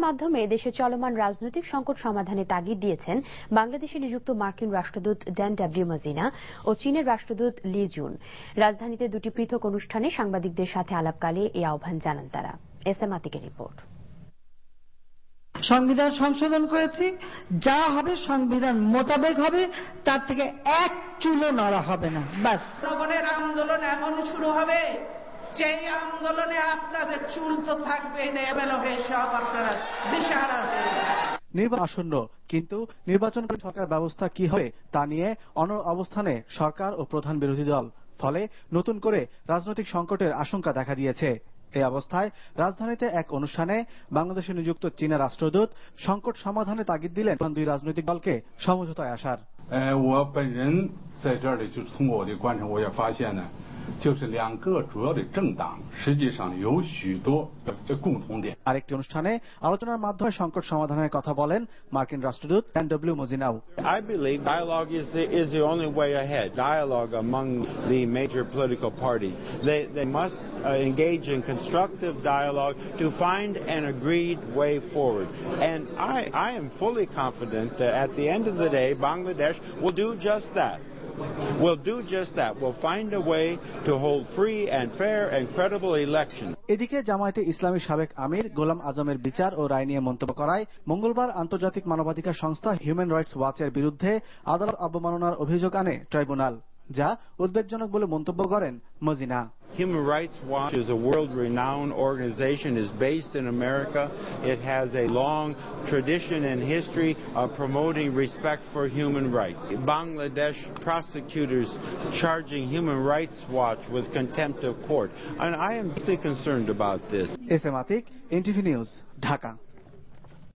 মাধ্যমে দেশে চলমান রাজনৈতিক সংকট সমাধানে তাগিদ দিয়েছেন বাংলাদেশে নিযুক্ত মার্কিন রাষ্ট্রদূত ড্যান ডব্লিউ মজিনা ও চীনের রাষ্ট্রদূত লি জুন। রাজধানীতে দুটি পৃথক অনুষ্ঠানে সাংবাদিকদের সাথে আলাপকালে এই আহ্বান জানান তারা। এস এম আতিকের রিপোর্ট। সংবিধান সংশোধন করেছি, যা হবে সংবিধান মোতাবেক হবে, তার থেকে এক চুলও নড়া হবে না। ব্যাস। জনগণের আন্দোলন এমন শুরু হবে যে আন্দোলনে আপনাদের চুল তো থাকবে না, এবেলা হয়ে সব আপনারা দিশাহারা হয়ে নির্বাচন আসন্ন, কিন্তু নির্বাচন করে সরকার ব্যবস্থা কি হবে তা নিয়ে অনড় অবস্থানে সরকার ও প্রধান বিরোধী দল। ফলে নতুন করে রাজনৈতিক সংকটের আশঙ্কা দেখা দিয়েছে। এই অবস্থায় রাজধানীতে এক অনুষ্ঠানে বাংলাদেশে নিযুক্ত চীনা রাষ্ট্রদূত সংকট সমাধানে তাগিদ দিলেন দুই রাজনৈতিক দলকে সমঝোতায় আসার। 我本人在这里就通过我的观察，我也发现呢，就是两个主要的政党实际上有许多共同点。আরেকটি অনুষ্ঠানে আলোচনার মাধ্যমে সংকট সমাধানের কথা বলেন মার্কিন রাষ্ট্রদূত ড্যান ডব্লিউ মজিনাও। I believe dialogue is the only way ahead. Dialogue among the major political parties. They must engage in constructive dialogue to find an agreed way forward. And I am fully confident that at the end of the day, Bangladesh will do just that. We'll do just that. We'll find a way to hold free and fair and credible elections. এদিকে জামায়াতে ইসলামীর সাবেক আমির গোলাম আজমের বিচার ও রায় নিয়ে মন্তব্য করায় মঙ্গলবার আন্তর্জাতিক মানবাধিকার সংস্থা হিউম্যান রাইটস ওয়াচের বিরুদ্ধে আদালত অবমাননার অভিযোগ আনে ট্রাইব্যুনাল, যা উদ্বেগজনক বলে মন্তব্য করেন মজিনা। Human Rights Watch is a world-renowned organization. It's based in America. It has a long tradition and history of promoting respect for human rights. Bangladesh prosecutors charging Human Rights Watch with contempt of court. And I am deeply concerned about this. S M Atik, NTV news, Dhaka.